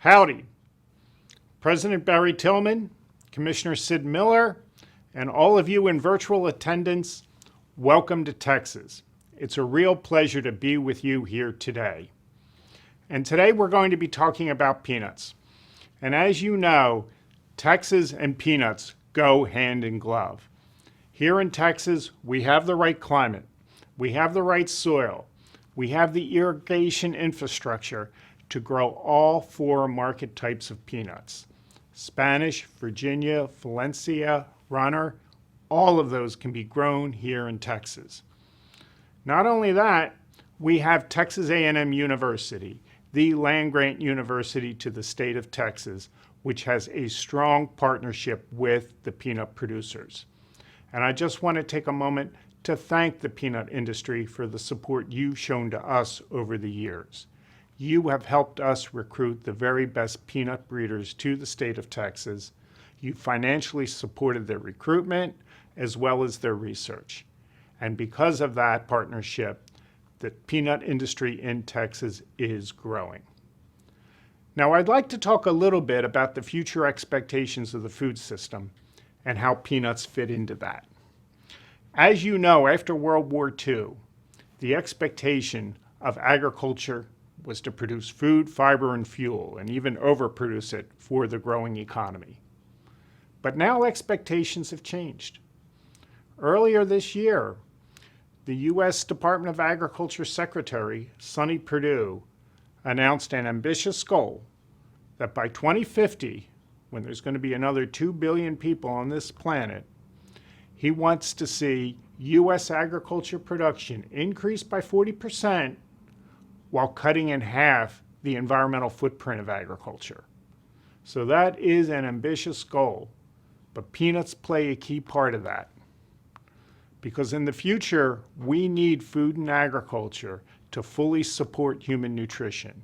Howdy. President Barry Tillman, Commissioner Sid Miller, and all of you in virtual attendance, welcome to Texas. It's a real pleasure to be with you here today. And today we're going to be talking about peanuts. And as you know, Texas and peanuts go hand in glove. Here in Texas, we have the right climate, we have the right soil, we have the irrigation infrastructure to grow all four market types of peanuts. Spanish, Virginia, Valencia, Runner, all of those can be grown here in Texas. Not only that, we have Texas A&M University, the land-grant university to the state of Texas, which has a strong partnership with the peanut producers. And I just want to take a moment to thank the peanut industry for the support you've shown to us over the years. You have helped us recruit the very best peanut breeders to the state of Texas. You financially supported their recruitment as well as their research. And because of that partnership, the peanut industry in Texas is growing. Now, I'd like to talk a little bit about the future expectations of the food system and how peanuts fit into that. As you know, after World War II, the expectation of agriculture was to produce food, fiber, and fuel, and even overproduce it for the growing economy. But now expectations have changed. Earlier this year, the U.S. Department of Agriculture Secretary, Sonny Perdue, announced an ambitious goal that by 2050, when there's going to be another 2 billion people on this planet, he wants to see U.S. agriculture production increase by 40% while cutting in half the environmental footprint of agriculture. So that is an ambitious goal, but peanuts play a key part of that. Because in the future, we need food and agriculture to fully support human nutrition.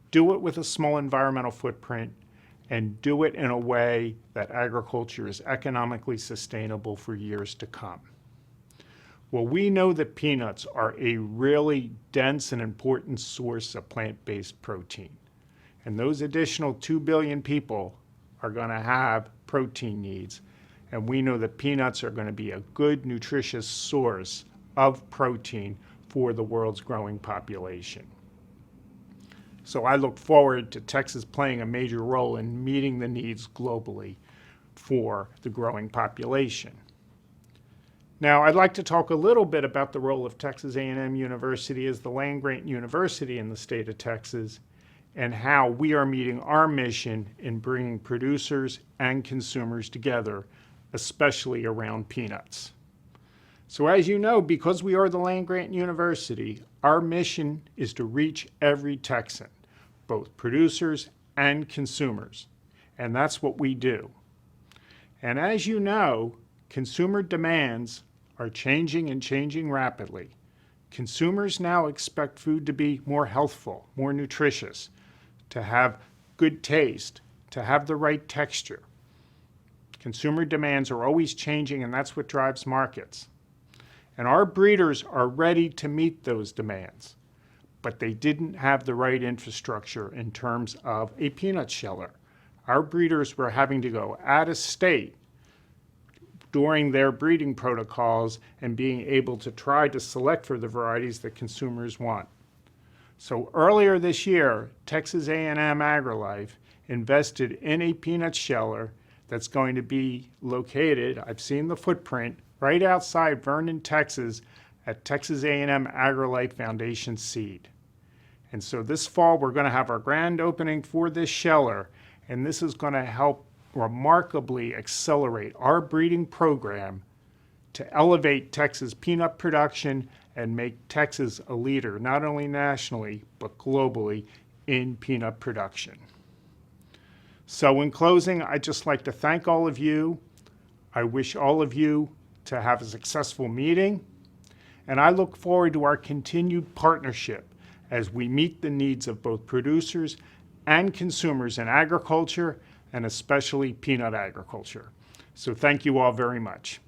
Do it with a small environmental footprint, and do it in a way that agriculture is economically sustainable for years to come. Well, we know that peanuts are a really dense and important source of plant-based protein. And those additional 2 billion people are going to have protein needs. And we know that peanuts are going to be a good, nutritious source of protein for the world's growing population. So I look forward to Texas playing a major role in meeting the needs globally for the growing population. Now, I'd like to talk a little bit about the role of Texas A&M University as the land-grant university in the state of Texas and how we are meeting our mission in bringing producers and consumers together, especially around peanuts. So as you know, because we are the land-grant university, our mission is to reach every Texan, both producers and consumers, and that's what we do. And as you know, consumer demands are changing and changing rapidly. Consumers now expect food to be more healthful, more nutritious, to have good taste, to have the right texture. Consumer demands are always changing, and that's what drives markets. And our breeders are ready to meet those demands, but they didn't have the right infrastructure in terms of a peanut sheller. Our breeders were having to go out of state during their breeding protocols and being able to try to select for the varieties that consumers want. So earlier this year, Texas A&M AgriLife invested in a peanut sheller that's going to be located, I've seen the footprint, right outside Vernon, Texas at Texas A&M AgriLife Foundation Seed. And so this fall, we're going to have our grand opening for this sheller, and this is going to help remarkably accelerate our breeding program to elevate Texas peanut production and make Texas a leader, not only nationally, but globally in peanut production. So in closing, I'd just like to thank all of you. I wish all of you to have a successful meeting, and I look forward to our continued partnership as we meet the needs of both producers and consumers in agriculture, and especially peanut agriculture. So thank you all very much.